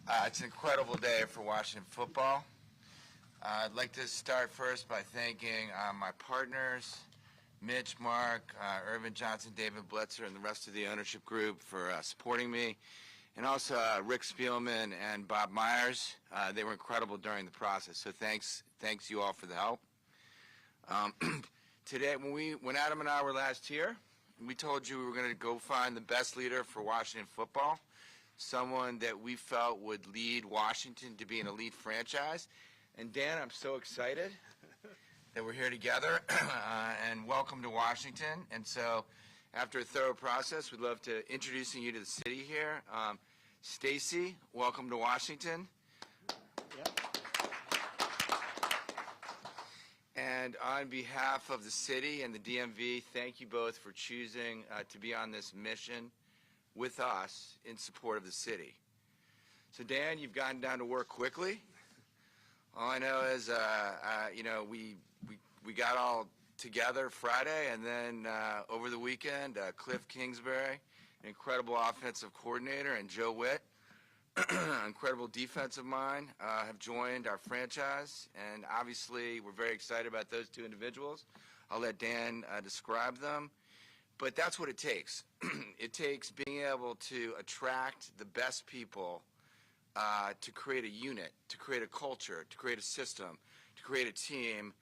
It's an incredible day for Washington football. I'd like to start first by thanking my partners, Mitch, Mark, Irvin Johnson, David Blitzer, and the rest of the ownership group for supporting me, and also Rick Spielman and Bob Myers. They were incredible during the process, so thanks you all for the help. Today, when Adam and I were last here, we told you we were going to go find the best leader for Washington football, someone that we felt would lead Washington to be an elite franchise. And Dan, I'm so excited that we're here together, and welcome to Washington. And so, after a thorough process, we'd love to introducing you to the city here. Stacy, welcome to Washington. Yep. And on behalf of the city and the DMV, thank you both for choosing to be on this mission with us in support of the city. So Dan, you've gotten down to work quickly. All I know is, we got all together Friday, and then over the weekend, Cliff Kingsbury, an incredible offensive coordinator, and Joe Witt, an incredible defensive mind, have joined our franchise, and obviously we're very excited about those two individuals. I'll let Dan describe them, but that's what it takes. It takes being able to attract the best people to create a unit, to create a culture, to create a system, to create a team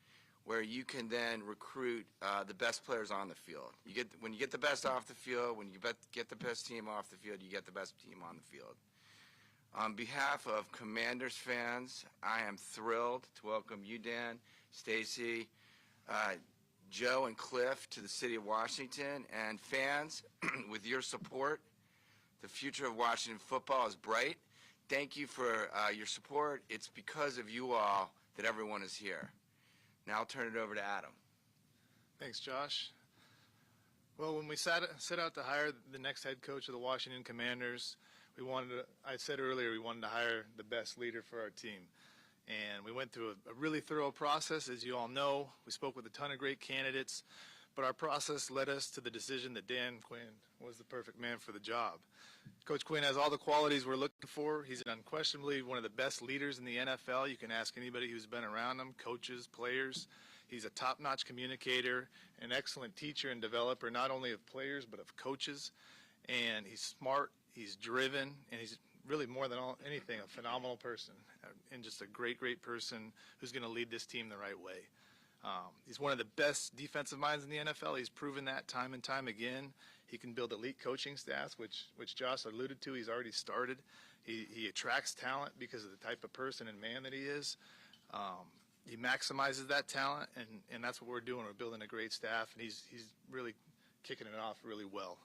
where you can then recruit the best players on the field. When you get the best off the field, when you get the best team off the field, you get the best team on the field. On behalf of Commanders fans, I am thrilled to welcome you, Dan, Stacy, Joe, and Cliff to the city of Washington. And fans, with your support, the future of Washington football is bright. Thank you for your support. It's because of you all that everyone is here. Now I'll turn it over to Adam. Thanks, Josh. Well, when we set out to hire the next head coach of the Washington Commanders, I said earlier we wanted to hire the best leader for our team. And we went through a really thorough process, as you all know. We spoke with a ton of great candidates, but our process led us to the decision that Dan Quinn was the perfect man for the job. Coach Quinn has all the qualities we're looking for. He's unquestionably one of the best leaders in the NFL. You can ask anybody who's been around him, coaches, players. He's a top-notch communicator, an excellent teacher and developer, not only of players but of coaches. And he's smart, he's driven, and he's really more than anything a phenomenal person and just a great, great person who's going to lead this team the right way. He's one of the best defensive minds in the NFL. He's proven that time and time again. He can build elite coaching staffs, which Josh alluded to. He's already started. He attracts talent because of the type of person and man that he is. He maximizes that talent, and that's what we're doing. We're building a great staff, and he's really kicking it off really well.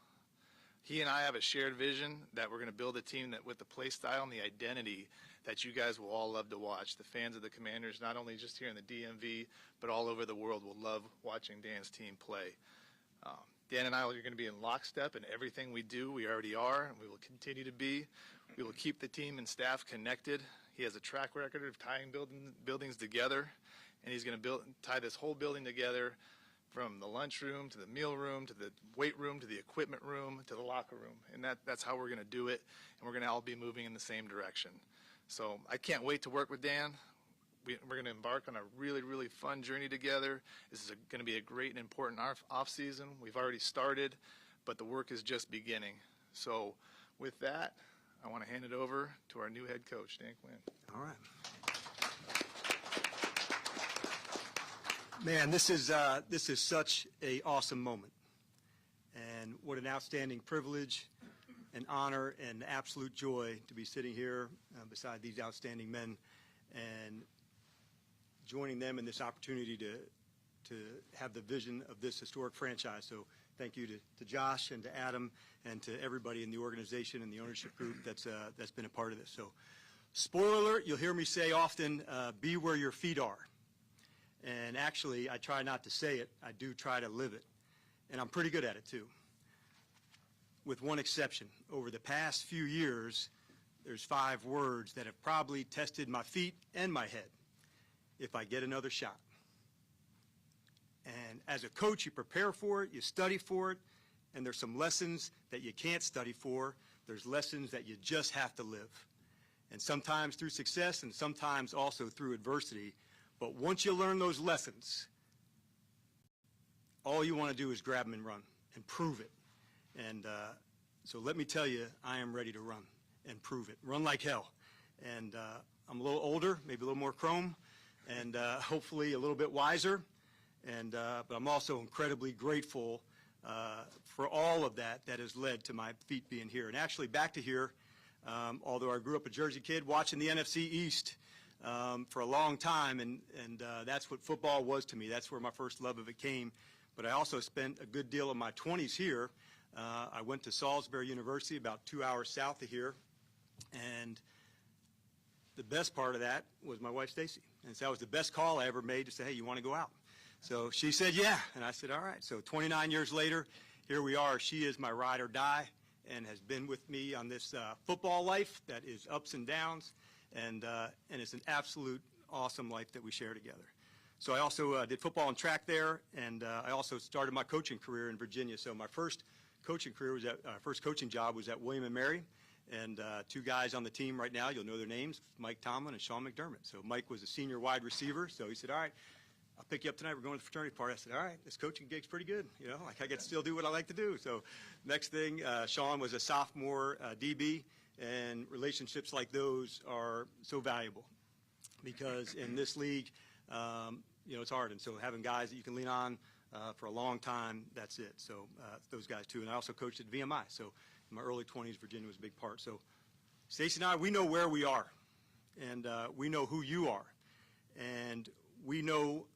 He and I have a shared vision that we're going to build a team that with the play style and the identity that you guys will all love to watch. The fans of the Commanders, not only just here in the DMV, but all over the world, will love watching Dan's team play. Dan and I are going to be in lockstep in everything we do. We already are, and we will continue to be. We will keep the team and staff connected. He has a track record of tying buildings together, and he's going to tie this whole building together from the lunchroom to the meal room to the weight room to the equipment room to the locker room. And that's how we're going to do it, and we're going to all be moving in the same direction. So I can't wait to work with Dan. We're going to embark on a really, really fun journey together. This is going to be a great and important off-season. We've already started, but the work is just beginning. So with that, I want to hand it over to our new head coach, Dan Quinn. All right. Man, this is such an awesome moment. And what an outstanding privilege, an honor, and absolute joy to be sitting here beside these outstanding men and joining them in this opportunity to have the vision of this historic franchise. So thank you to Josh and to Adam and to everybody in the organization and the ownership group that's been a part of this. So spoiler alert, you'll hear me say often, be where your feet are. And actually, I try not to say it. I do try to live it. And I'm pretty good at it, too. With one exception. Over the past few years, there's 5 words that have probably tested my feet and my head. If I get another shot. And as a coach, you prepare for it, you study for it, and there's some lessons that you can't study for. There's lessons that you just have to live. and sometimes through success and sometimes also through adversity. But once you learn those lessons, all you want to do is grab them and run and prove it. And so let me tell you, I am ready to run and prove it. Run like hell. And I'm a little older, maybe a little more chrome, and hopefully a little bit wiser. And but I'm also incredibly grateful for all of that has led to my feet being here. And actually back to here, although I grew up a Jersey kid watching the NFC East for a long time, and that's what football was to me. That's where my first love of it came. But I also spent a good deal of my 20s here. I went to Salisbury University, about 2 hours south of here, and the best part of that was my wife, Stacy. And so that was the best call I ever made to say, hey, you want to go out? So she said, yeah. And I said, all right. So 29 years later, here we are. She is my ride or die and has been with me on this football life that is ups and downs. And it's an absolute awesome life that we share together. So I also did football and track there, and I also started my coaching career in Virginia. So my first coaching career was first coaching job was at William & Mary. And two guys on the team right now, you'll know their names, Mike Tomlin and Sean McDermott. So Mike was a senior wide receiver, so he said, all right, I'll pick you up tonight. We're going to the fraternity party. I said, all right, this coaching gig's pretty good. You know, like I get to still do what I like to do. So next thing, Sean was a sophomore DB, and relationships like those are so valuable because in this league, you know, it's hard. And so having guys that you can lean on for a long time, that's it. So those guys too. And I also coached at VMI. So in my early 20s, Virginia was a big part. So Stacey and I, we know where we are, and we know who you are, and we know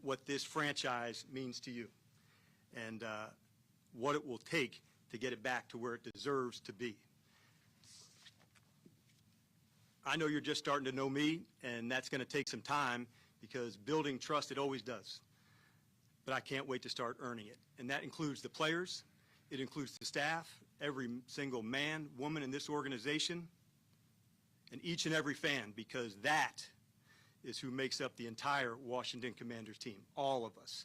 what this franchise means to you, and what it will take to get it back to where it deserves to be. I know you're just starting to know me, and that's going to take some time because building trust, it always does. But I can't wait to start earning it, and that includes the players, it includes the staff, every single man, woman in this organization, and each and every fan, because that is who makes up the entire Washington Commanders team, all of us.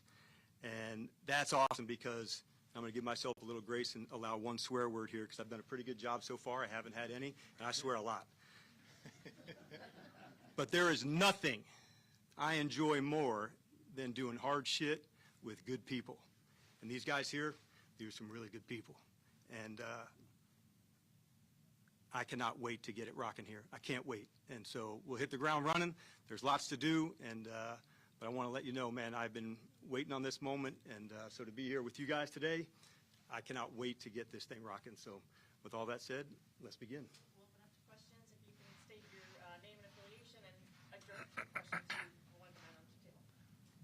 And that's awesome because I'm going to give myself a little grace and allow one swear word here because I've done a pretty good job so far. I haven't had any, and I swear a lot. But there is nothing I enjoy more than doing hard shit with good people. And these guys here, these are some really good people. And I cannot wait to get it rocking here. I can't wait. And so we'll hit the ground running. There's lots to do, and but I want to let you know, man, I've been waiting on this moment, and so to be here with you guys today, I cannot wait to get this thing rocking. So with all that said, let's begin. We'll open up to questions. If you can state your name and affiliation and address your questions to one of the men on the table.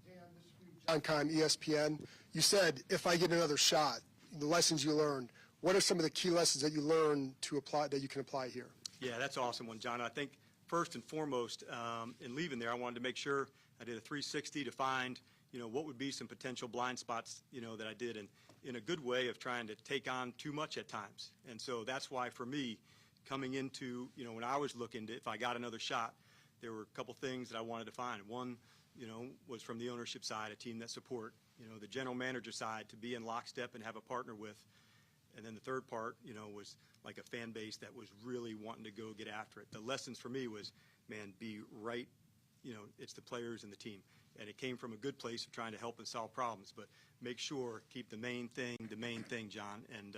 Dan, this is for you. John Keim, ESPN. You said, if I get another shot, the lessons you learned, what are some of the key lessons that you learned to apply, that you can apply here? Yeah, that's an awesome one, John. I think first and foremost, in leaving there, I wanted to make sure I did a 360 to find, you know, what would be some potential blind spots, you know, that I did, and in a good way of trying to take on too much at times. And so that's why, for me, coming into, you know, when I was looking to, if I got another shot, there were a couple things that I wanted to find. One, you know, was from the ownership side, a team that support, you know, the general manager side, to be in lockstep and have a partner with. And then the third part, you know, was like a fan base that was really wanting to go get after it. The lessons for me was, man, be right, you know, it's the players and the team. And it came from a good place of trying to help and solve problems, but make sure, keep the main thing, John. And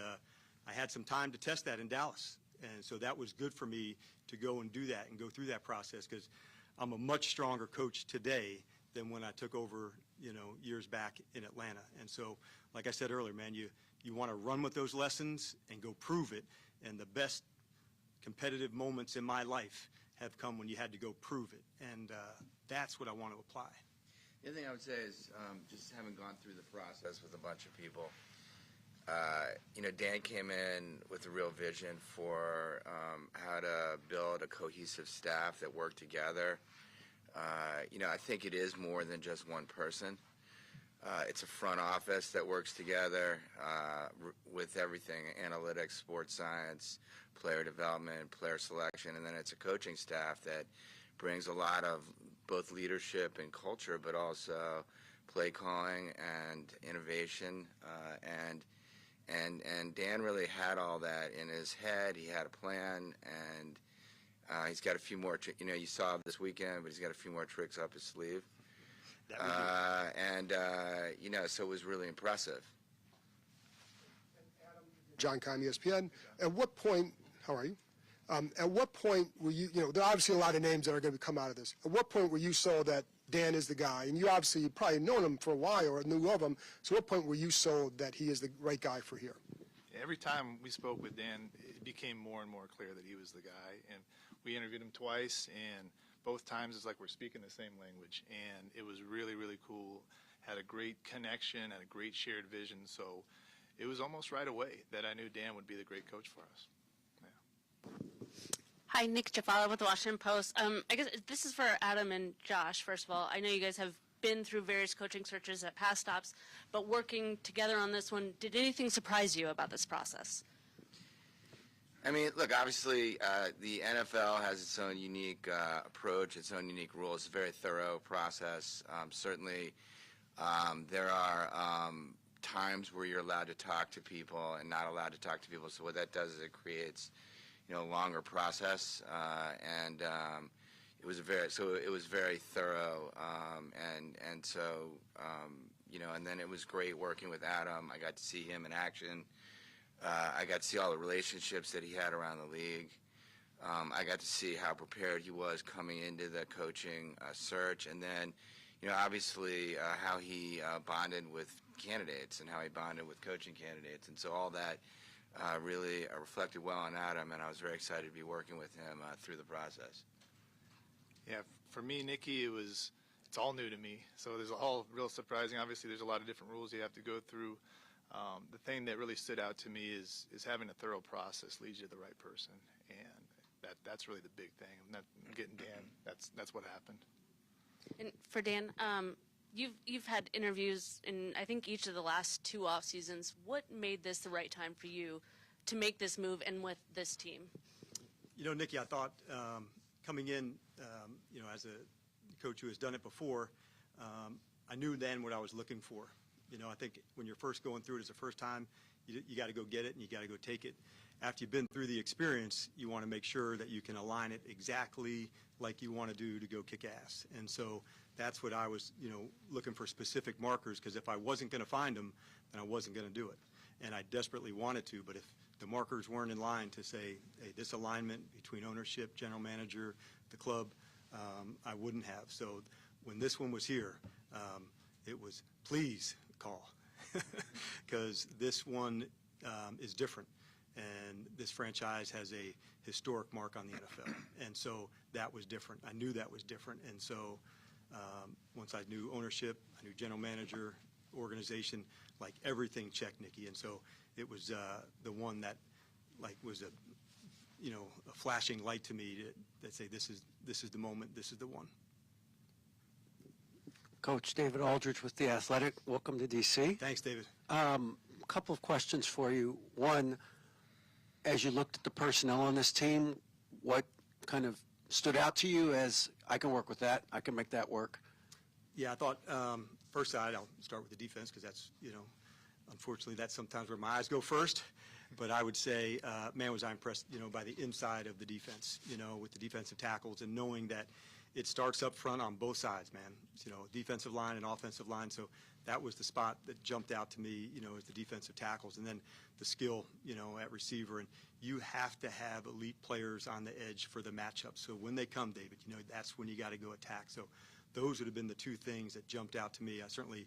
I had some time to test that in Dallas. And so that was good for me to go and do that and go through that process, because I'm a much stronger coach today than when I took over, you know, years back in Atlanta. And so, like I said earlier, man, you want to run with those lessons and go prove it. And the best competitive moments in my life have come when you had to go prove it. And that's what I want to apply. The other thing I would say is just having gone through the process with a bunch of people, you know, Dan came in with a real vision for how to build a cohesive staff that worked together. You know, I think it is more than just one person. It's a front office that works together with everything, analytics, sports science, player development, player selection, and then it's a coaching staff that brings a lot of both leadership and culture, but also play calling and innovation. And Dan really had all that in his head. He had a plan, and He's got a few more, you saw this weekend, but he's got a few more tricks up his sleeve. That would be So it was really impressive. John Keim, ESPN. At what point, how are you? At what point were you, there are obviously a lot of names that are going to come out of this. At what point were you sold that Dan is the guy? And you obviously probably known him for a while or knew of him. So at what point were you sold that he is the right guy for here? Every time we spoke with Dan, it became more and more clear that he was the guy. And we interviewed him twice, and both times it's like we're speaking the same language. And it was really, really cool. Had a great connection, had a great shared vision. So it was almost right away that I knew Dan would be the great coach for us. Hi, Nick Jafala with the Washington Post. I guess this is for Adam and Josh, first of all. I know you guys have been through various coaching searches at past stops, but working together on this one, did anything surprise you about this process? I mean, look, obviously, the NFL has its own unique approach, its own unique rules. It's a very thorough process. Certainly, there are times where you're allowed to talk to people and not allowed to talk to people. So what that does is it creates, a longer process. It was very thorough. And then it was great working with Adam. I got to see him in action. I got to see all the relationships that he had around the league. I got to see how prepared he was coming into the coaching search, and then, obviously how he bonded with candidates and how he bonded with coaching candidates, and so all that really reflected well on Adam, and I was very excited to be working with him through the process. Yeah, for me, Nikki, it's all new to me, so there's all real surprising. Obviously, there's a lot of different rules you have to go through. The thing that really stood out to me is having a thorough process leads you to the right person, and that's really the big thing. Not getting Dan, that's what happened. And for Dan, you've had interviews in, I think, each of the last 2 off seasons. What made this the right time for you to make this move and with this team? Nikki, I thought coming in, as a coach who has done it before, I knew then what I was looking for. I think when you're first going through it as a first time, you got to go get it and you got to go take it. After you've been through the experience, you want to make sure that you can align it exactly like you want to do to go kick ass. And so that's what I was, looking for specific markers, because if I wasn't going to find them, then I wasn't going to do it. And I desperately wanted to, but if the markers weren't in line to say, hey, this alignment between ownership, general manager, the club, I wouldn't have. So when this one was here, it was please call, because this one is different, and this franchise has a historic mark on the NFL, and so that was different. I knew that was different, and so once I knew ownership, I knew general manager, organization, like everything checked, Nikki, and so it was the one that was a flashing light to me that say this is the moment, this is the one. Coach David Aldridge with The Athletic. Welcome to D.C. Thanks, David. A couple of questions for you. One, as you looked at the personnel on this team, what kind of stood out to you as I can work with that, I can make that work? Yeah, I thought first side, I'll start with the defense because that's, unfortunately that's sometimes where my eyes go first. But I would say, man, was I impressed, by the inside of the defense, with the defensive tackles and knowing that it starts up front on both sides, man, defensive line and offensive line. So that was the spot that jumped out to me, as the defensive tackles, and then the skill, at receiver. And you have to have elite players on the edge for the matchup. So when they come, David, that's when you got to go attack. So those would have been the 2 things that jumped out to me. I certainly,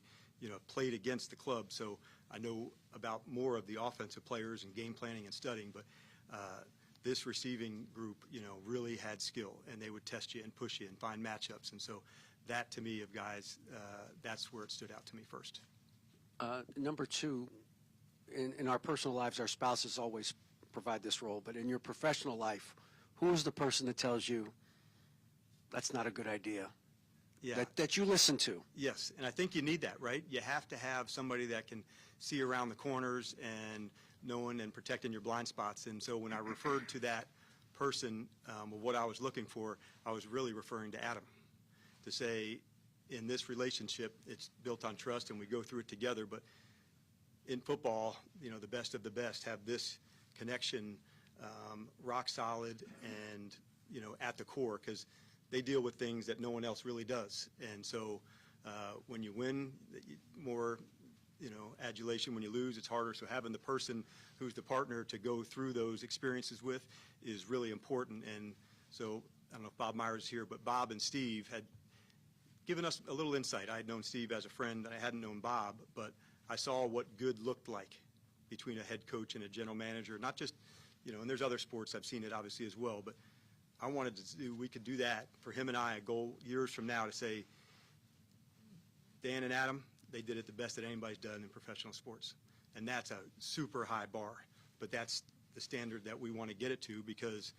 played against the club, so I know about more of the offensive players and game planning and studying, but this receiving group, really had skill, and they would test you and push you and find matchups. And so that, to me, of guys, that's where it stood out to me first. Number 2, in our personal lives, our spouses always provide this role, but in your professional life, who is the person that tells you that's not a good idea? Yeah. That you listen to? Yes, and I think you need that, right? You have to have somebody that can see around the corners and knowing and protecting your blind spots. And so when I referred to that person, what I was looking for, I was really referring to Adam, to say in this relationship, it's built on trust and we go through it together. But in football, the best of the best have this connection rock solid, and at the core, because they deal with things that no one else really does. And so when you win, more adulation. When you lose, it's harder. So having the person who's the partner to go through those experiences with is really important. And so I don't know if Bob Myers is here, but Bob and Steve had given us a little insight. I had known Steve as a friend. I hadn't known Bob, but I saw what good looked like between a head coach and a general manager. Not just, and there's other sports I've seen it obviously as well, but I wanted to do, we could do that for him and I, a goal years from now to say, Dan and Adam, they did it the best that anybody's done in professional sports. And that's a super high bar, but that's the standard that we want to get it to, because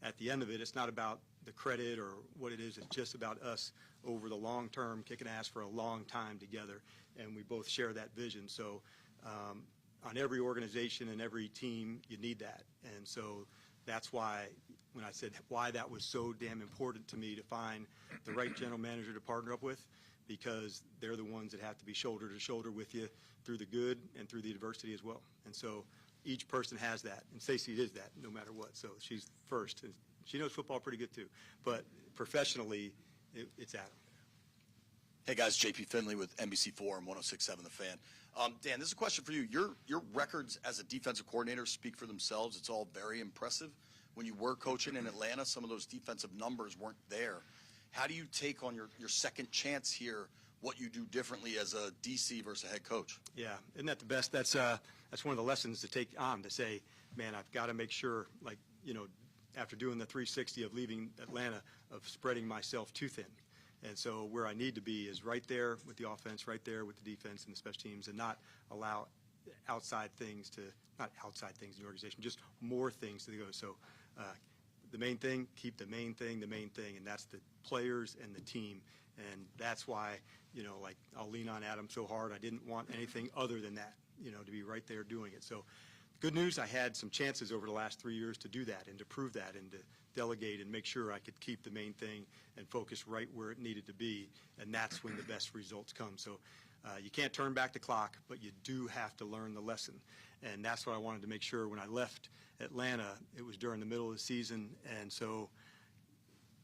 at the end of it, it's not about the credit or what it is. It's just about us over the long term, kicking ass for a long time together. And we both share that vision. So on every organization and every team, you need that. And so that's why when I said why that was so damn important to me to find the right general manager to partner up with, because they're the ones that have to be shoulder to shoulder with you through the good and through the adversity as well. And so each person has that, and Stacey is that no matter what. So she's first, and she knows football pretty good too. But professionally, it's Adam. Hey guys, JP Finley with NBC4 and 106.7 The Fan. Dan, this is a question for you. Your records as a defensive coordinator speak for themselves. It's all very impressive. When you were coaching in Atlanta, some of those defensive numbers weren't there. How do you take on your second chance here, what you do differently as a DC versus a head coach? Yeah, isn't that the best? That's one of the lessons to take on, to say, man, I've got to make sure, like, after doing the 360 of leaving Atlanta, of spreading myself too thin. And so where I need to be is right there with the offense, right there with the defense and the special teams, and not allow outside things in the organization, just more things to go. So the main thing, keep the main thing, and that's the players and the team. And that's why, like, I'll lean on Adam so hard. I didn't want anything other than that, to be right there doing it. So good news, I had some chances over the last 3 years to do that and to prove that and to delegate and make sure I could keep the main thing and focus right where it needed to be. And that's when the best results come. So you can't turn back the clock, but you do have to learn the lesson. And that's what I wanted to make sure when I left Atlanta. It was during the middle of the season, and so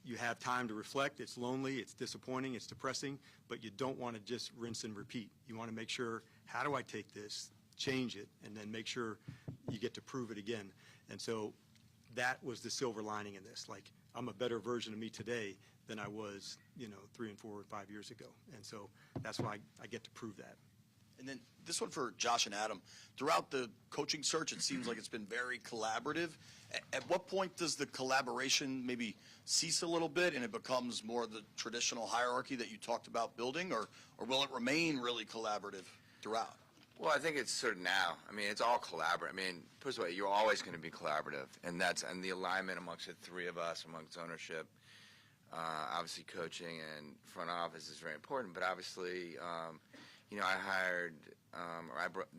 you have time to reflect. It's lonely, it's disappointing, it's depressing, but you don't want to just rinse and repeat. You want to make sure, how do I take this, change it, and then make sure you get to prove it again. And so that was the silver lining in this. Like, I'm a better version of me today than I was, 3 and 4 and 5 years ago. And so that's why I get to prove that. And then this one for Josh and Adam. Throughout the coaching search, it seems like it's been very collaborative. At what point does the collaboration maybe cease a little bit and it becomes more the traditional hierarchy that you talked about building, or will it remain really collaborative throughout? Well, I think it's sort of now. I mean, it's all collaborative. I mean, put it this way, you're always going to be collaborative, and the alignment amongst the three of us, amongst ownership, obviously coaching and front office is very important. But obviously, I hired,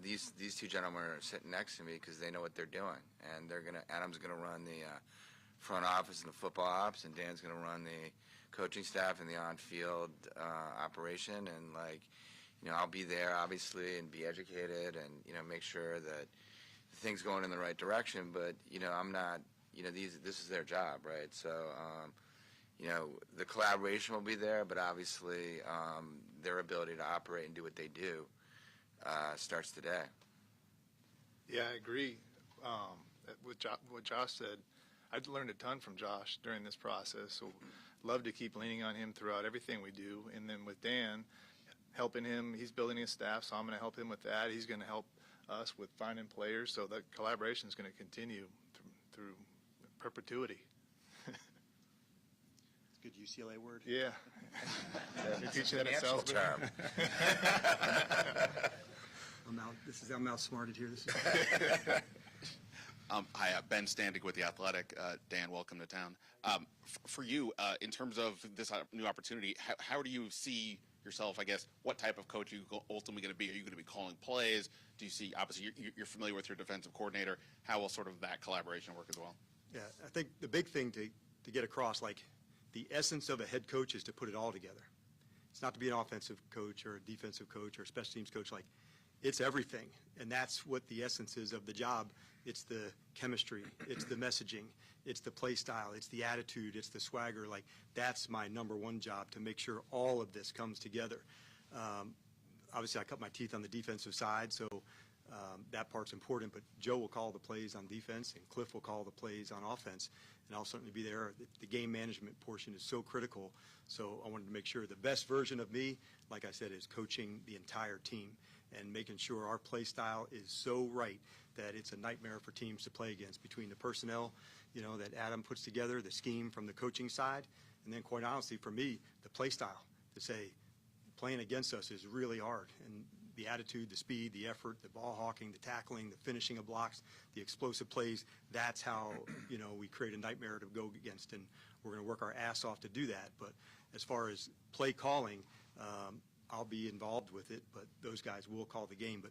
these two gentlemen are sitting next to me because they know what they're doing, and Adam's going to run the front office and the football ops, and Dan's going to run the coaching staff and the on-field operation, and I'll be there obviously and be educated and make sure that the thing's going in the right direction. But I'm not. This is their job, right? So the collaboration will be there, but obviously their ability to operate and do what they do starts today. Yeah, I agree with what Josh said. I've learned a ton from Josh during this process, so love to keep leaning on him throughout everything we do. And then with Dan, helping him, he's building his staff, so I'm going to help him with that. He's going to help us with finding players, so the collaboration is going to continue through perpetuity. Good UCLA word. Yeah. They teach you that at Salisbury. Term. I'm outsmarted here. Hi, Ben Standig with The Athletic. Dan, welcome to town. For you, in terms of this new opportunity, how do you see yourself, I guess, what type of coach are you ultimately going to be? Are you going to be calling plays? Do you see, obviously, you're familiar with your defensive coordinator. How will sort of that collaboration work as well? Yeah, I think the big thing to get across, like, the essence of a head coach is to put it all together. It's not to be an offensive coach or a defensive coach or a special teams coach. Like, it's everything. And that's what the essence is of the job. It's the chemistry, it's the messaging, it's the play style, it's the attitude, it's the swagger. Like, that's my number one job, to make sure all of this comes together. Obviously, I cut my teeth on the defensive side, so that part's important, but Joe will call the plays on defense, and Cliff will call the plays on offense, and I'll certainly be there. The game management portion is so critical, so I wanted to make sure the best version of me, like I said, is coaching the entire team and making sure our play style is so right that it's a nightmare for teams to play against, between the personnel, that Adam puts together, the scheme from the coaching side, and then, quite honestly, for me, the play style, to say playing against us is really hard. And the attitude, the speed, the effort, the ball hawking, the tackling, the finishing of blocks, the explosive plays, that's how, we create a nightmare to go against, and we're going to work our ass off to do that. But as far as play calling, I'll be involved with it, but those guys will call the game. But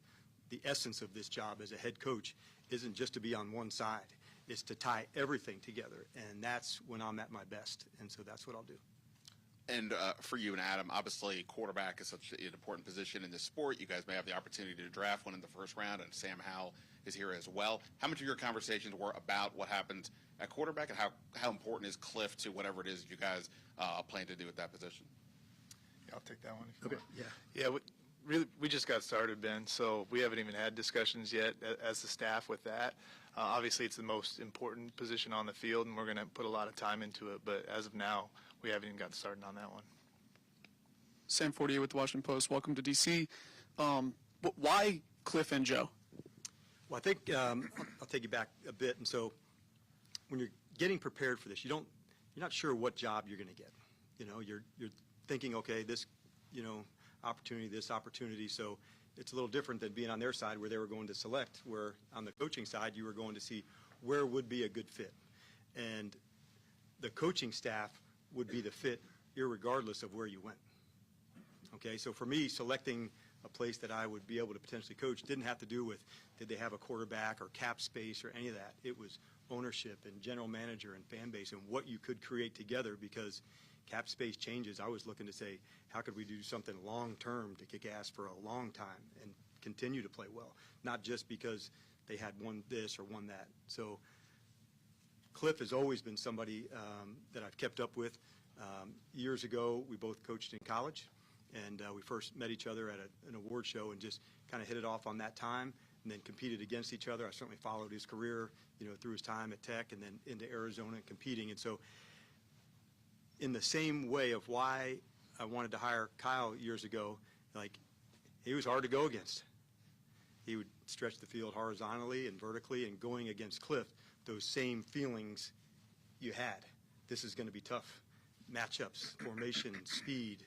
the essence of this job as a head coach isn't just to be on one side. It's to tie everything together, and that's when I'm at my best, and so that's what I'll do. And for you and Adam, obviously quarterback is such an important position in this sport. You guys may have the opportunity to draft one in the first round, and Sam Howell is here as well. How much of your conversations were about what happened at quarterback, and how important is Cliff to whatever it is you guys plan to do at that position? Yeah, I'll take that one if you want. Yeah. We just got started, Ben, so we haven't even had discussions yet as the staff with that. Obviously, it's the most important position on the field, and we're going to put a lot of time into it, but as of now, we haven't even gotten started on that one. Sam Fortier with the Washington Post. Welcome to D.C. Why Cliff and Joe? Well, I think I'll take you back a bit. And so when you're getting prepared for this, you're not sure what job you're going to get. You're thinking, okay, this, this opportunity. So it's a little different than being on their side, where they were going to select, where on the coaching side, you were going to see where would be a good fit. And the coaching staff would be the fit irregardless of where you went. Okay, so for me, selecting a place that I would be able to potentially coach didn't have to do with did they have a quarterback or cap space or any of that. It was ownership and general manager and fan base and what you could create together, because cap space changes. I was looking to say, how could we do something long-term to kick ass for a long time and continue to play well, not just because they had won this or won that. So Cliff has always been somebody that I've kept up with. Years ago, we both coached in college, and we first met each other at an award show and just kind of hit it off on that time, and then competed against each other. I certainly followed his career, through his time at Tech and then into Arizona and competing. And so in the same way of why I wanted to hire Kyle years ago, he was hard to go against. He would stretch the field horizontally and vertically, and going against Cliff, those same feelings you had. This is going to be tough. Matchups, formation, speed,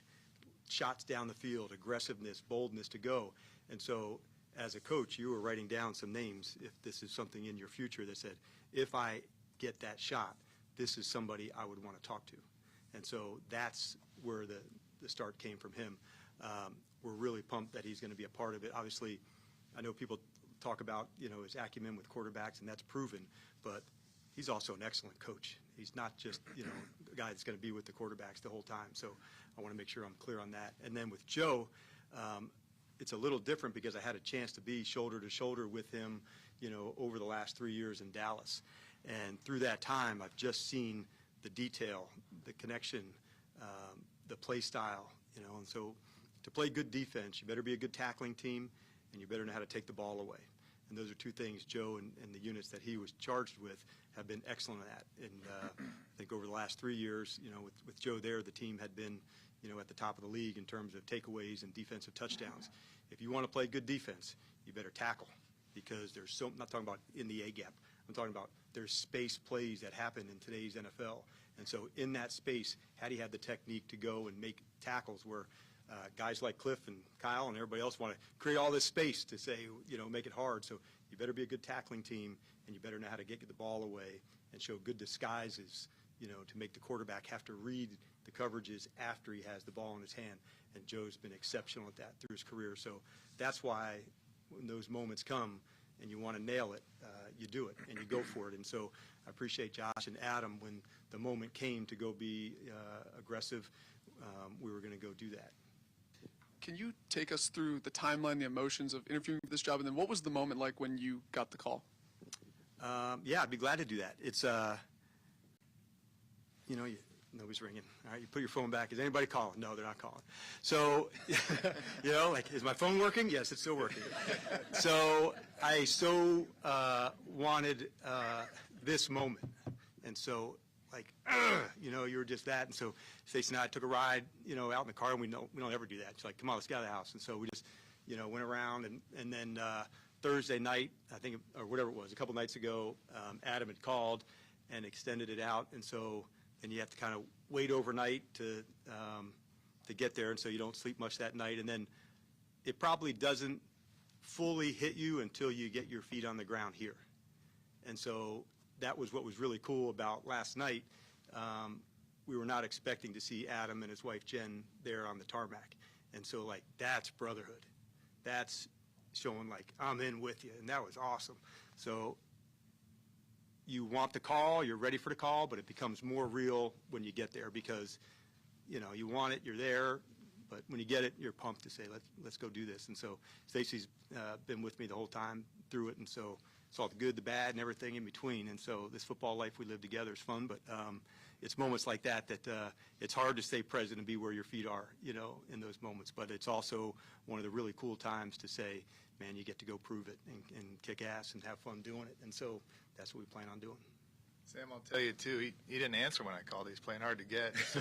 shots down the field, aggressiveness, boldness to go. And so as a coach, you were writing down some names, if this is something in your future, that said, if I get that shot, this is somebody I would want to talk to. And so that's where the start came from him. We're really pumped that he's going to be a part of it. Obviously, I know people talk about, his acumen with quarterbacks, and that's proven, but he's also an excellent coach. He's not just, a guy that's going to be with the quarterbacks the whole time. So I want to make sure I'm clear on that. And then with Joe, it's a little different because I had a chance to be shoulder to shoulder with him, over the last 3 years in Dallas. And through that time, I've just seen the detail, the connection, the play style, and so to play good defense, you better be a good tackling team, and you better know how to take the ball away. And those are two things Joe and the units that he was charged with have been excellent at. And I think over the last 3 years, with Joe there, the team had been, at the top of the league in terms of takeaways and defensive touchdowns. If you want to play good defense, you better tackle, because I'm not talking about in the A-gap. I'm talking about there's space plays that happen in today's NFL. And so in that space, how do you have the technique to go and make tackles where guys like Cliff and Kyle and everybody else want to create all this space to say, make it hard. So you better be a good tackling team, and you better know how to get the ball away and show good disguises, to make the quarterback have to read the coverages after he has the ball in his hand. And Joe's been exceptional at that through his career. So that's why when those moments come and you want to nail it, you do it and you go for it. And so I appreciate Josh and Adam when the moment came to go be aggressive. We were going to go do that. Can you take us through the timeline, the emotions of interviewing for this job, and then what was the moment like when you got the call? Yeah, I'd be glad to do that. It's, nobody's ringing. All right, you put your phone back. Is anybody calling? No, they're not calling. So, is my phone working? Yes, it's still working. So I wanted this moment. And so, you were just that. And so Stacey and I took a ride, out in the car, and we don't ever do that. She's like, come on, let's get out of the house. And so we just, went around, and then Thursday night, I think, or whatever it was, a couple nights ago, Adam had called and extended it out. And so then you have to kind of wait overnight to get there, and so you don't sleep much that night. And then it probably doesn't fully hit you until you get your feet on the ground here. And so that was what was really cool about last night. We were not expecting to see Adam and his wife Jen there on the tarmac. And so, that's brotherhood. That's showing, I'm in with you. And that was awesome. So you want the call, you're ready for the call, but it becomes more real when you get there because, you want it, you're there, but when you get it, you're pumped to say, let's go do this. And so Stacey's been with me the whole time through it, and so it's all the good, the bad, and everything in between. And so this football life we live together is fun, but it's moments like that it's hard to stay present and be where your feet are, in those moments. But it's also one of the really cool times to say, man, you get to go prove it and kick ass and have fun doing it. And so that's what we plan on doing. Sam, I'll tell you, too, he didn't answer when I called. He's playing hard to get. So.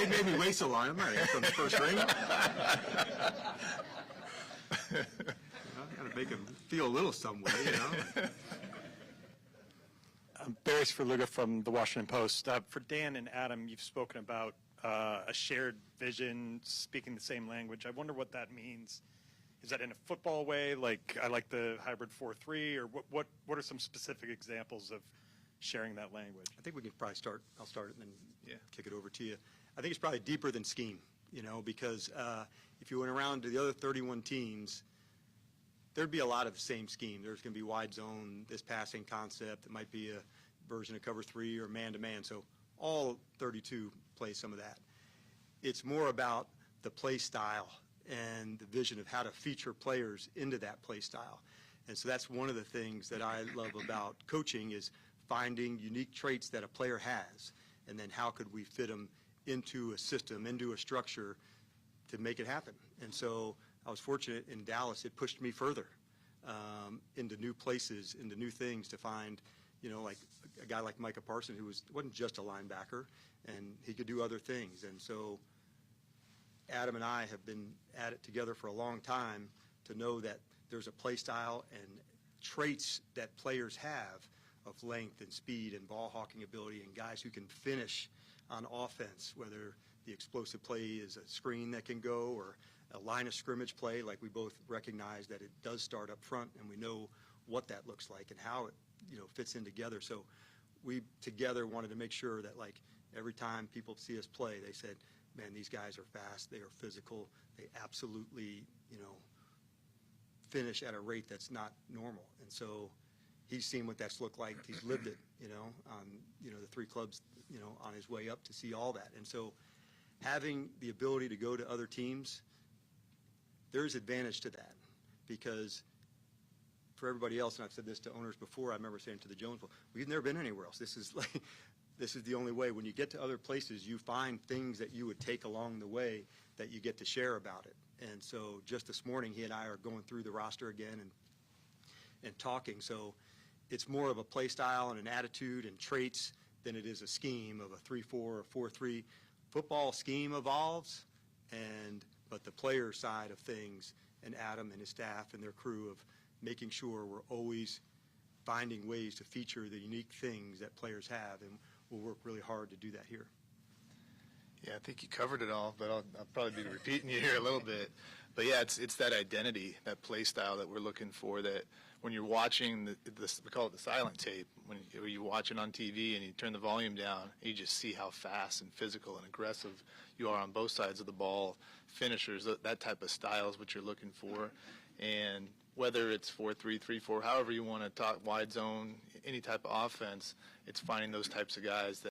It made me wait so long. I'm not answering the first ring. Got to make him feel a little some way, Barry Sverluga from the Washington Post. For Dan and Adam, you've spoken about a shared vision, speaking the same language. I wonder what that means. Is that in a football way, like I like the hybrid 4-3, or what are some specific examples of sharing that language? I think we can probably start. I'll start it and then kick it over to you. I think it's probably deeper than scheme, because if you went around to the other 31 teams, there'd be a lot of the same scheme. There's going to be wide zone, this passing concept. It might be a version of cover 3 or man-to-man. So all 32 play some of that. It's more about the play style and the vision of how to feature players into that play style. And so that's one of the things that I love about coaching is finding unique traits that a player has, and then how could we fit them into a system, into a structure to make it happen. And so I was fortunate in Dallas. It pushed me further into new places, into new things to find, like a guy like Micah Parsons who wasn't just a linebacker, and he could do other things. And so Adam and I have been at it together for a long time to know that there's a play style and traits that players have of length and speed and ball hawking ability and guys who can finish on offense, whether the explosive play is a screen that can go or a line of scrimmage play. Like we both recognize that it does start up front, and we know what that looks like and how it fits in together. So we together wanted to make sure that every time people see us play, they said, man, these guys are fast, they are physical, they absolutely, finish at a rate that's not normal. And so he's seen what that's looked like. He's lived it, on, the 3 clubs, on his way up to see all that. And so having the ability to go to other teams, there's advantage to that because for everybody else, and I've said this to owners before, I remember saying to the Jonesville, we've never been anywhere else. This is the only way. When you get to other places, you find things that you would take along the way that you get to share about it. And so just this morning, he and I are going through the roster again and talking. So it's more of a play style and an attitude and traits than it is a scheme of a 3-4 or 4-3. Football scheme evolves, but the player side of things and Adam and his staff and their crew of making sure we're always finding ways to feature the unique things that players have, and we'll work really hard to do that here. Yeah, I think you covered it all, but I'll probably be repeating you here a little bit. But yeah, it's that identity, that play style that we're looking for, that when you're watching we call it the silent tape, when you watch it on TV and you turn the volume down, you just see how fast and physical and aggressive you are on both sides of the ball. Finishers, that type of style is what you're looking for. And whether it's 4-3, 3-4, however you want to talk, wide zone, any type of offense, it's finding those types of guys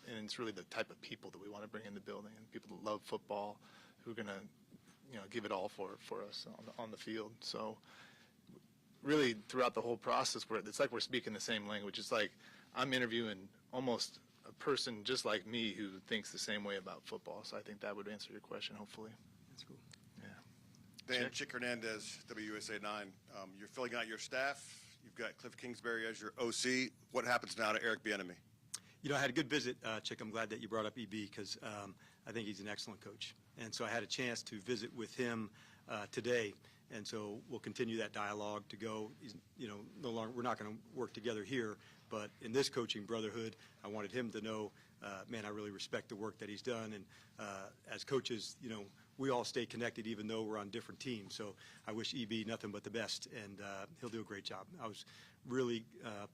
and it's really the type of people that we want to bring in the building, and people that love football, who are going to give it all for us on the field. So really throughout the whole process, it's like we're speaking the same language. It's like I'm interviewing almost a person just like me who thinks the same way about football. So I think that would answer your question, hopefully. That's cool. Yeah. Dan, Chick Hernandez, WUSA 9. You're filling out your staff. You've got Cliff Kingsbury as your OC. What happens now to Eric Bieniemy? I had a good visit, Chick. I'm glad that you brought up EB because I think he's an excellent coach. And so I had a chance to visit with him today. And so we'll continue that dialogue to go. He's, no longer, we're not going to work together here, but in this coaching brotherhood, I wanted him to know, man, I really respect the work that he's done. And as coaches, we all stay connected even though we're on different teams. So I wish EB nothing but the best, and he'll do a great job. I was really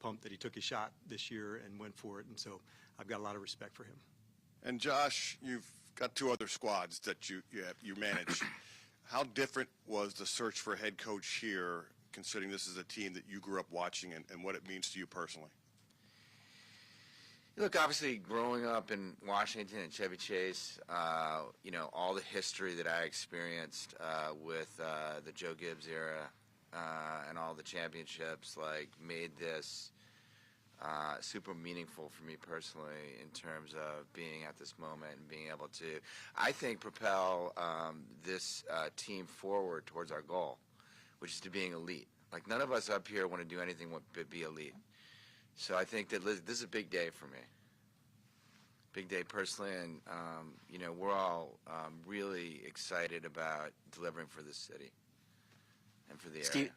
pumped that he took his shot this year and went for it, and so I've got a lot of respect for him. And Josh, you've got 2 other squads that you manage. How different was the search for a head coach here, considering this is a team that you grew up watching, and what it means to you personally? Look, obviously, growing up in Washington and Chevy Chase, all the history that I experienced with the Joe Gibbs era and all the championships, made this super meaningful for me personally in terms of being at this moment and being able to, I think, propel this team forward towards our goal, which is to being elite. None of us up here want to do anything but be elite. So I think that this is a big day for me. Big day personally, and we're all really excited about delivering for this city and for the area.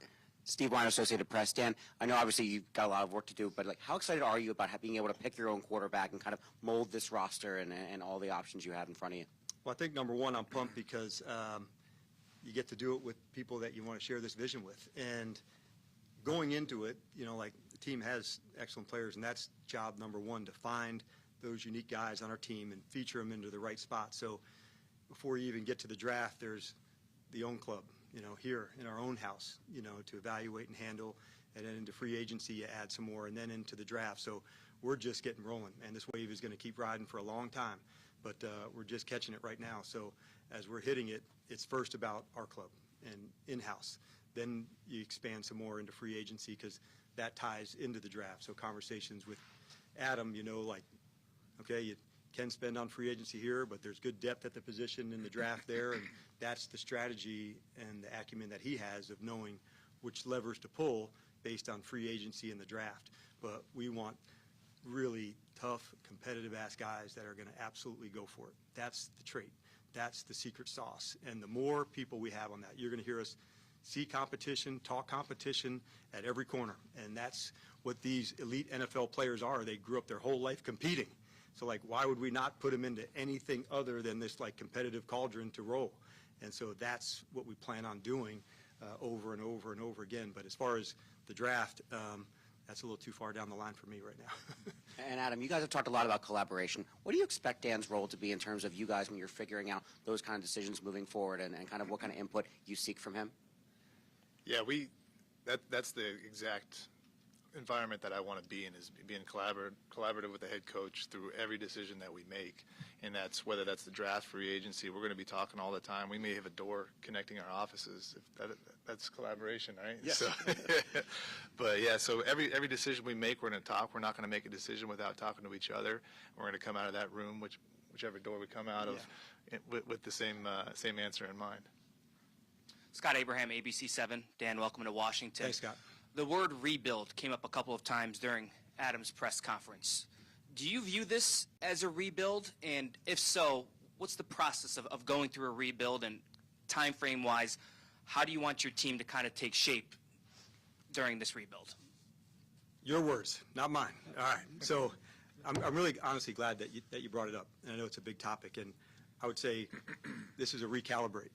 Steve Weiner, Associated Press. Dan, I know obviously you've got a lot of work to do, but how excited are you about being able to pick your own quarterback and kind of mold this roster and all the options you have in front of you? Well, I think number one, I'm pumped because you get to do it with people that you want to share this vision with. And going into it, the team has excellent players, and that's job number one, to find those unique guys on our team and feature them into the right spot. So before you even get to the draft, there's the own club, here in our own house, to evaluate and handle. And then into free agency, you add some more, and then into the draft. So we're just getting rolling, and this wave is going to keep riding for a long time. But we're just catching it right now. So as we're hitting it, it's first about our club and in-house. Then you expand some more into free agency because that ties into the draft. So conversations with Adam, okay, you can spend on free agency here, but there's good depth at the position in the draft there, and that's the strategy and the acumen that he has of knowing which levers to pull based on free agency and the draft. But we want really tough, competitive-ass guys that are going to absolutely go for it. That's the trait. That's the secret sauce. And the more people we have on that, you're going to hear us see competition, talk competition at every corner. And that's what these elite NFL players are. They grew up their whole life competing. So, why would we not put them into anything other than this, competitive cauldron to roll? And so that's what we plan on doing over and over and over again. But as far as the draft, that's a little too far down the line for me right now. And Adam, you guys have talked a lot about collaboration. What do you expect Dan's role to be in terms of you guys when you're figuring out those kind of decisions moving forward, and kind of what kind of input you seek from him? Yeah, that's the exact environment that I want to be in, is being collaborative with the head coach through every decision that we make. And that's whether that's the draft, free agency. We're going to be talking all the time. We may have a door connecting our offices. That's collaboration, right? Yes. So, but yeah, so every decision we make, we're going to talk. We're not going to make a decision without talking to each other. We're going to come out of that room, whichever door we come out of, with the same answer in mind. Scott Abraham, ABC7. Dan, welcome to Washington. Thanks, Scott. The word rebuild came up a couple of times during Adam's press conference. Do you view this as a rebuild? And if so, what's the process of going through a rebuild, and time frame wise, how do you want your team to kind of take shape during this rebuild? Your words, not mine. All right. So I'm really honestly glad that you brought it up. And I know it's a big topic. And I would say this is a recalibrate,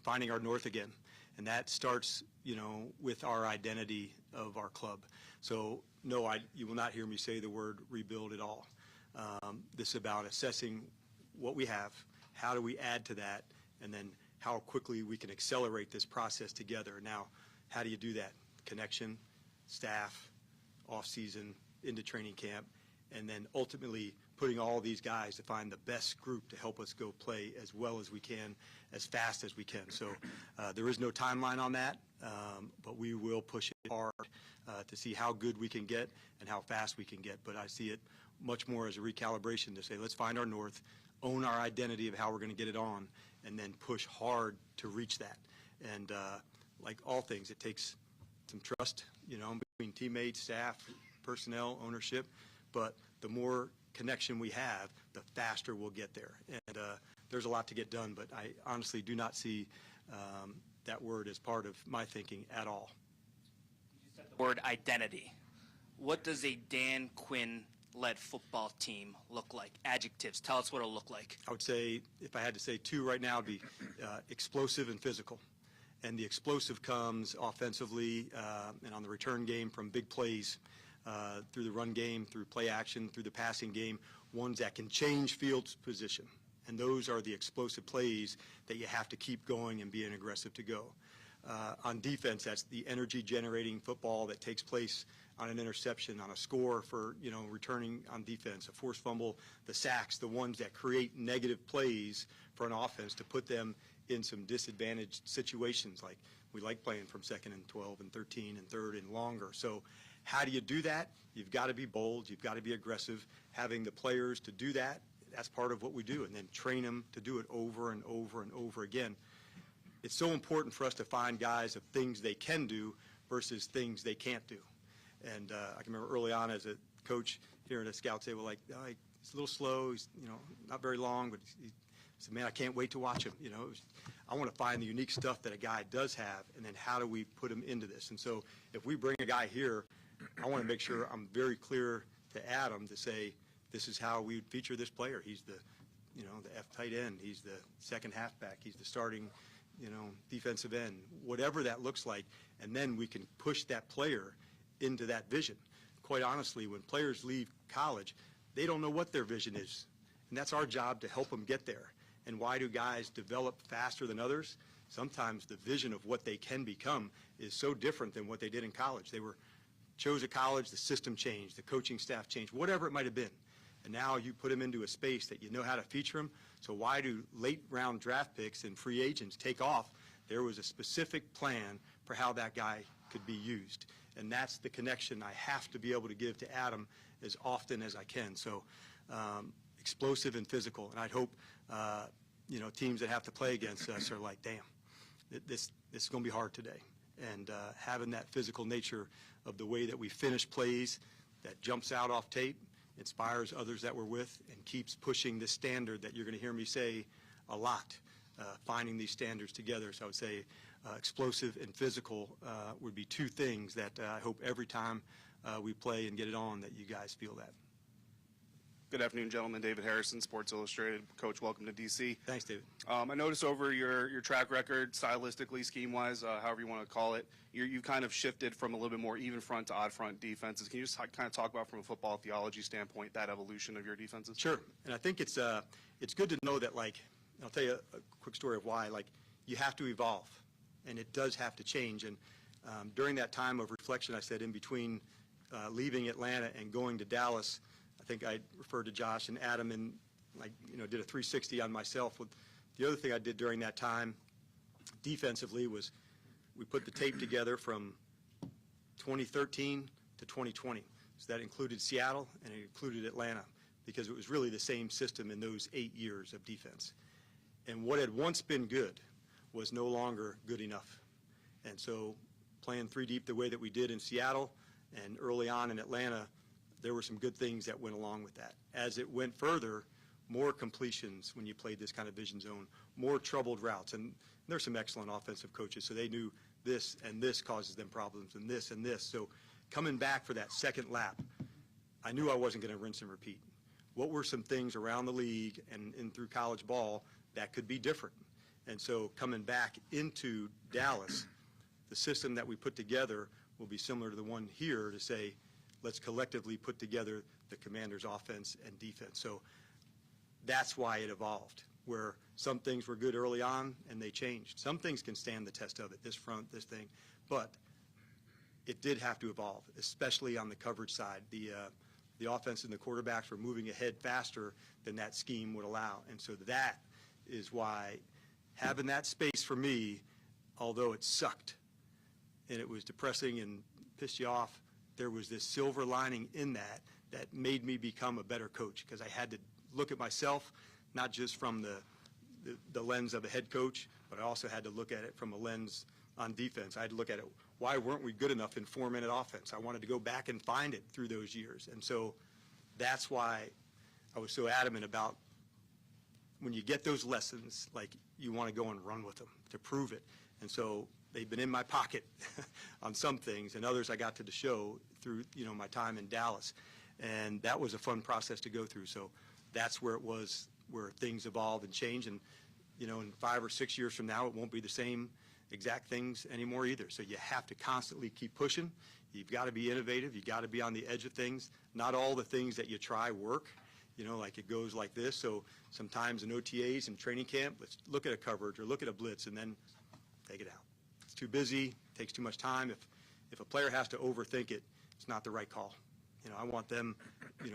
finding our north again. And that starts, with our identity of our club. So, no, you will not hear me say the word rebuild at all. This is about assessing what we have, how do we add to that, and then how quickly we can accelerate this process together. Now, how do you do that? Connection, staff, off-season, into training camp, and then ultimately putting all these guys to find the best group to help us go play as well as we can, as fast as we can. So there is no timeline on that, but we will push it hard to see how good we can get and how fast we can get. But I see it much more as a recalibration to say, let's find our north, own our identity of how we're going to get it on, and then push hard to reach that. And like all things, it takes some trust, between teammates, staff, personnel, ownership. But the more connection we have, the faster we'll get there. And there's a lot to get done, but I honestly do not see that word as part of my thinking at all. You said the word identity. What does a Dan Quinn-led football team look like? Adjectives. Tell us what it'll look like. I would say, if I had to say two right now, it'd be explosive and physical. And the explosive comes offensively and on the return game from big plays, through the run game, through play action, through the passing game, ones that can change field position. And those are the explosive plays that you have to keep going and being aggressive to go. On defense, that's the energy-generating football that takes place on an interception, on a score for, returning on defense, a forced fumble, the sacks, the ones that create negative plays for an offense to put them in some disadvantaged situations, like we like playing from 2nd and 12 and 13 and 3rd and longer. So how do you do that? You've got to be bold. You've got to be aggressive. Having the players to do that, that's part of what we do, and then train them to do it over and over and over again. It's so important for us to find guys of things they can do versus things they can't do. And I can remember early on as a coach hearing a scout say, well, he's a little slow, he's, not very long, but I said, man, I can't wait to watch him. I want to find the unique stuff that a guy does have, and then how do we put him into this? And so if we bring a guy here, I want to make sure I'm very clear to Adam to say, this is how we feature this player. He's the, the F tight end. He's the second halfback. He's the starting, defensive end, whatever that looks like. And then we can push that player into that vision. Quite honestly, when players leave college, they don't know what their vision is. And that's our job to help them get there. And why do guys develop faster than others? Sometimes the vision of what they can become is so different than what they did in college. They chose a college, the system changed, the coaching staff changed, whatever it might have been. And now you put them into a space that you know how to feature them. So why do late round draft picks and free agents take off? There was a specific plan for how that guy could be used. And that's the connection I have to be able to give to Adam as often as I can. So explosive and physical. And I'd hope, teams that have to play against us are like, damn, this is going to be hard today. And having that physical nature of the way that we finish plays that jumps out off tape, inspires others that we're with, and keeps pushing this standard that you're going to hear me say a lot, finding these standards together. So I would say explosive and physical would be two things that I hope every time we play and get it on that you guys feel that. Good afternoon, gentlemen. David Harrison, Sports Illustrated. Coach, welcome to D.C. Thanks, David. I noticed over your track record, stylistically, scheme-wise, however you want to call it, you kind of shifted from a little bit more even front to odd front defenses. Can you just kind of talk about, from a football theology standpoint, that evolution of your defenses? Sure. And I think it's good to know that, I'll tell you a quick story of why, you have to evolve, and it does have to change. And during that time of reflection, I said in between leaving Atlanta and going to Dallas, I think I referred to Josh and Adam and did a 360 on myself. The other thing I did during that time defensively was we put the tape together from 2013 to 2020. So that included Seattle and it included Atlanta, because it was really the same system in those 8 years of defense. And what had once been good was no longer good enough. And so playing 3 deep the way that we did in Seattle and early on in Atlanta, there were some good things that went along with that. As it went further, more completions when you played this kind of vision zone, more troubled routes. And there's some excellent offensive coaches, so they knew this and this causes them problems and this and this. So coming back for that second lap, I knew I wasn't going to rinse and repeat. What were some things around the league and through college ball that could be different? And so coming back into Dallas, the system that we put together will be similar to the one here to say, let's collectively put together the Commanders' offense and defense. So that's why it evolved, where some things were good early on and they changed. Some things can stand the test of it, this front, this thing, but it did have to evolve, especially on the coverage side. The the offense and the quarterbacks were moving ahead faster than that scheme would allow. And so that is why having that space for me, although it sucked and it was depressing and pissed you off, there was this silver lining in that made me become a better coach, because I had to look at myself, not just from the lens of a head coach, but I also had to look at it from a lens on defense. I had to look at it, why weren't we good enough in 4-minute offense? I wanted to go back and find it through those years. And so that's why I was so adamant about when you get those lessons, like, you want to go and run with them to prove it. And so they've been in my pocket on some things, and others I got to show through, my time in Dallas. And that was a fun process to go through. So that's where it was, where things evolve and change. And, in 5 or 6 years from now, it won't be the same exact things anymore either. So you have to constantly keep pushing. You've got to be innovative. You've got to be on the edge of things. Not all the things that you try work, like it goes like this. So sometimes in OTAs and training camp, let's look at a coverage or look at a blitz and then take it out. It's too busy, takes too much time. If a player has to overthink it, it's not the right call. I want them,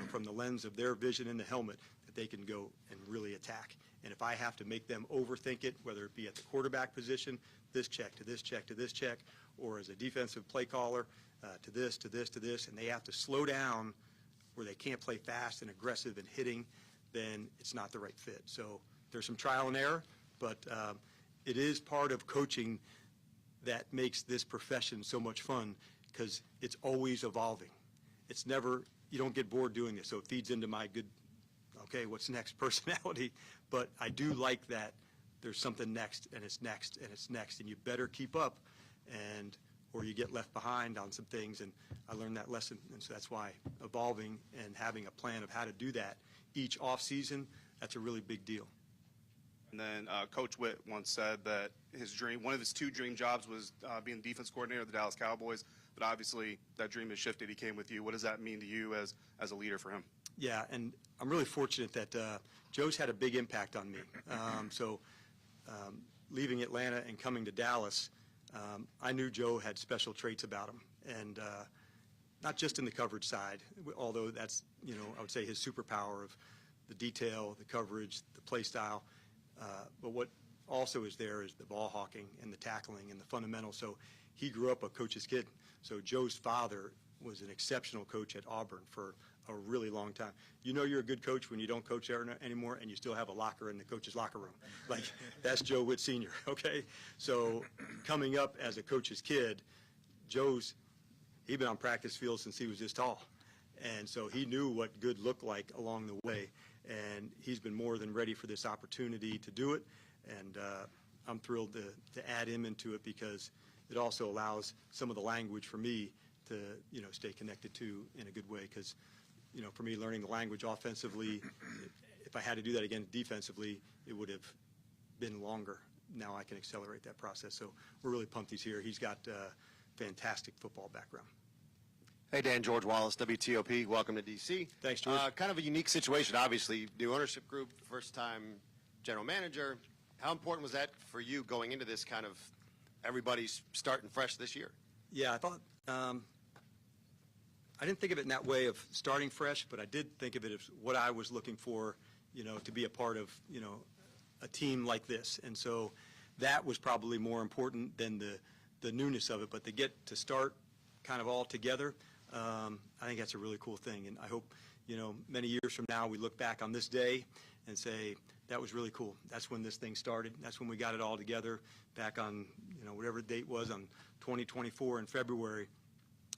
from the lens of their vision in the helmet, that they can go and really attack. And if I have to make them overthink it, whether it be at the quarterback position, this check to this check to this check, or as a defensive play caller, to this, to this, to this, and they have to slow down where they can't play fast and aggressive and hitting, then it's not the right fit. So there's some trial and error, but it is part of coaching that makes this profession so much fun, because it's always evolving. It's never, you don't get bored doing this, so it feeds into my good, okay, what's next personality. But I do like that there's something next, and it's next, and it's next, and you better keep up, or you get left behind on some things. And I learned that lesson, and so that's why evolving and having a plan of how to do that each off season, that's a really big deal. And then Coach Witt once said that one of his 2 dream jobs was being the defense coordinator of the Dallas Cowboys, but obviously that dream has shifted. He came with you. What does that mean to you as a leader for him? Yeah, and I'm really fortunate that Joe's had a big impact on me. Leaving Atlanta and coming to Dallas, I knew Joe had special traits about him, and not just in the coverage side, although that's, I would say his superpower of the detail, the coverage, the play style, but what also is there is the ball hawking and the tackling and the fundamentals. So he grew up a coach's kid. So Joe's father was an exceptional coach at Auburn for a really long time. You're a good coach when you don't coach there anymore and you still have a locker in the coach's locker room. Like, that's Joe Witt Sr., okay? So coming up as a coach's kid, he'd been on practice field since he was this tall. And so he knew what good looked like along the way. And he's been more than ready for this opportunity to do it. And I'm thrilled to add him into it, because it also allows some of the language for me to, stay connected to in a good way. Because, for me, learning the language offensively, if I had to do that again defensively, it would have been longer. Now I can accelerate that process. So we're really pumped he's here. He's got fantastic football background. Hey, Dan, George Wallace, WTOP. Welcome to D.C. Thanks, George. Kind of a unique situation, obviously. New ownership group, first-time general manager. How important was that for you going into this, kind of everybody's starting fresh this year? Yeah, I thought I didn't think of it in that way of starting fresh, but I did think of it as what I was looking for, to be a part of, a team like this. And so that was probably more important than the newness of it. But to get to start kind of all together, I think that's a really cool thing. And I hope, many years from now we look back on this day and say, that was really cool. That's when this thing started. That's when we got it all together back on, whatever the date was, on 2024 in February.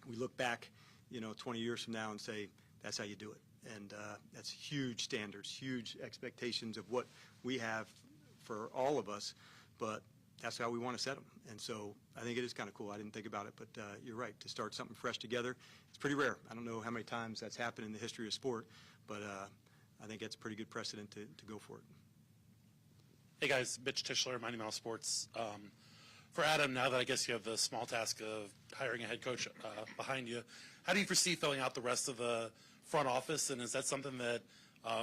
We look back, 20 years from now and say, that's how you do it. And that's huge standards, huge expectations of what we have for all of us, but that's how we want to set them. And so I think it is kind of cool. I didn't think about it, but you're right. To start something fresh together, it's pretty rare. I don't know how many times that's happened in the history of sport, but I think that's a pretty good precedent to go for it. Hey guys, Mitch Tischler, Mighty Mouse Sports. For Adam, now that I guess you have the small task of hiring a head coach behind you, how do you foresee filling out the rest of the front office, and is that something that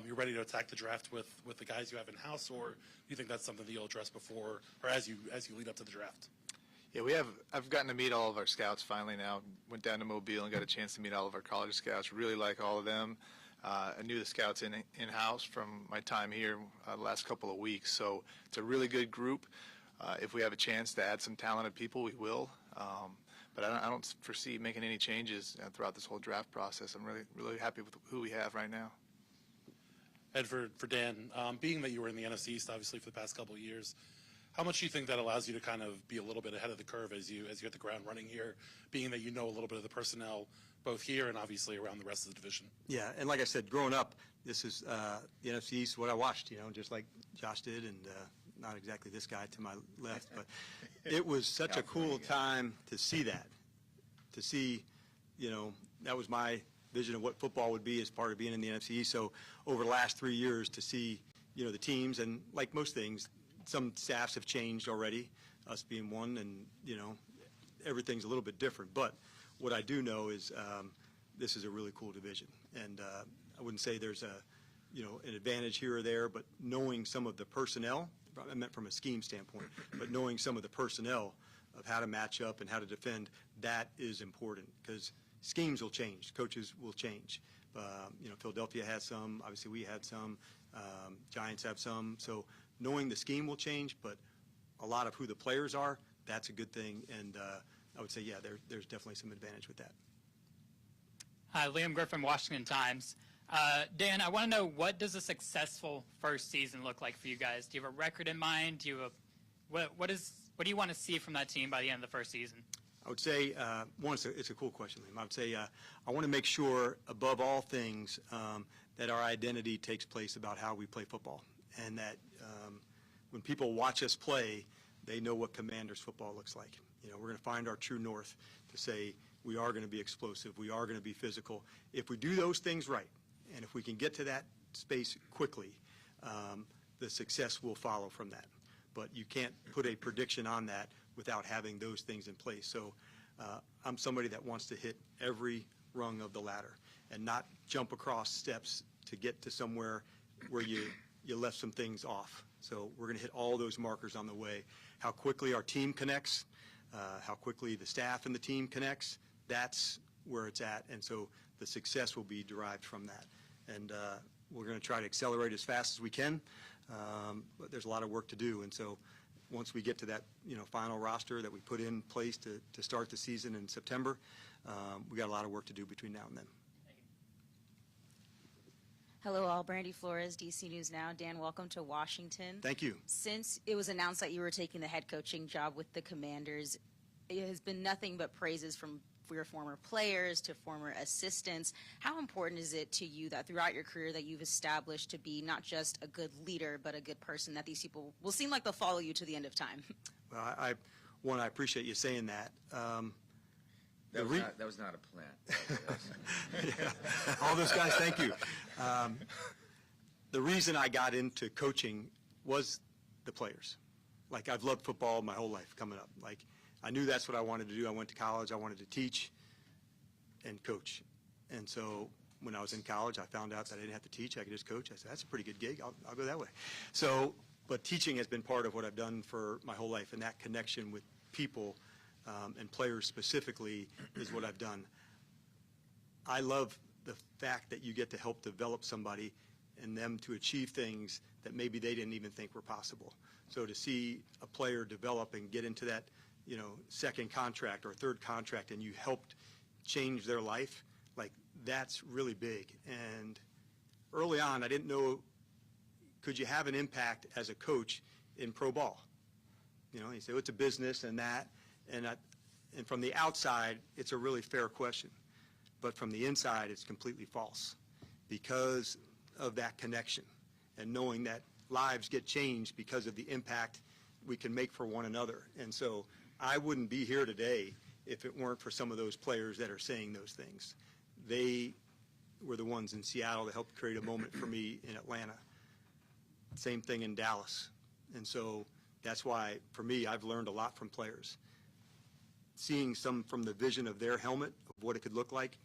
you're ready to attack the draft with the guys you have in-house, or do you think that's something that you'll address before or as you lead up to the draft? Yeah, I've gotten to meet all of our scouts finally now. Went down to Mobile and got a chance to meet all of our college scouts. Really like all of them. I knew the scouts in-house from my time here the last couple of weeks. So it's a really good group. If we have a chance to add some talented people, we will. But I don't foresee making any changes throughout this whole draft process. I'm really happy with who we have right now. And for Dan, being that you were in the NFC East, obviously, for the past couple of years, how much do you think that allows you to kind of be a little bit ahead of the curve as you hit the ground running here, being that you know a little bit of the personnel both here and obviously around the rest of the division? Yeah, and like I said, growing up, this is the NFC East, what I watched, just like Josh did, and not exactly this guy to my left, but it was such a cool time to see that, that was my vision of what football would be as part of being in the NFC East. So over the last 3 years to see, the teams, and like most things, some staffs have changed already, us being one, and, everything's a little bit different. But what I do know is this is a really cool division. And I wouldn't say there's an advantage here or there, but knowing some of the personnel, I meant from a scheme standpoint, but knowing some of the personnel of how to match up and how to defend, that is important because schemes will change, coaches will change. Philadelphia has some, obviously we had some, Giants have some. So knowing the scheme will change, but a lot of who the players are, that's a good thing. And I would say, yeah, there's definitely some advantage with that. Hi, Liam Griffin, Washington Times. Dan, I want to know, what does a successful first season look like for you guys? Do you have a record in mind? Do you have what do you want to see from that team by the end of the first season? I would say, one, it's a cool question, Liam. I would say I want to make sure, above all things, that our identity takes place about how we play football, and that when people watch us play, they know what Commanders football looks like. We're going to find our true north to say we are going to be explosive, we are going to be physical. If we do those things right, and if we can get to that space quickly, the success will follow from that. But you can't put a prediction on that without having those things in place. So I'm somebody that wants to hit every rung of the ladder and not jump across steps to get to somewhere where you left some things off. So we're going to hit all those markers on the way. How quickly our team connects, how quickly the staff and the team connects, that's where it's at. And so the success will be derived from that. And we're going to try to accelerate as fast as we can, but there's a lot of work to do. And so once we get to that final roster that we put in place to start the season in September, we got a lot of work to do between now and then. Hello all, Brandy Flores, DC News Now. Dan, welcome to Washington. Thank you. Since it was announced that you were taking the head coaching job with the Commanders, it has been nothing but praises from your former players to former assistants. How important is it to you that throughout your career that you've established to be not just a good leader, but a good person, that these people will seem like they'll follow you to the end of time? Well, I appreciate you saying that. That was not a plan. Yeah. All those guys, thank you. The reason I got into coaching was the players. Like, I've loved football my whole life coming up. Like, I knew that's what I wanted to do. I went to college. I wanted to teach and coach. And so when I was in college, I found out that I didn't have to teach. I could just coach. I said, that's a pretty good gig. I'll go that way. So, but teaching has been part of what I've done for my whole life, and that connection with people and players specifically is what I've done. I love the fact that you get to help develop somebody and them to achieve things that maybe they didn't even think were possible. So to see a player develop and get into that, second contract or third contract, and you helped change their life, like, that's really big. And early on, I didn't know, could you have an impact as a coach in pro ball? You say, well, it's a business and that, and from the outside, it's a really fair question. But from the inside, it's completely false because of that connection and knowing that lives get changed because of the impact we can make for one another. And so I wouldn't be here today if it weren't for some of those players that are saying those things. They were the ones in Seattle that helped create a moment for me in Atlanta. Same thing in Dallas. And so that's why, for me, I've learned a lot from players. Seeing some from the vision of their helmet, of what it could look like,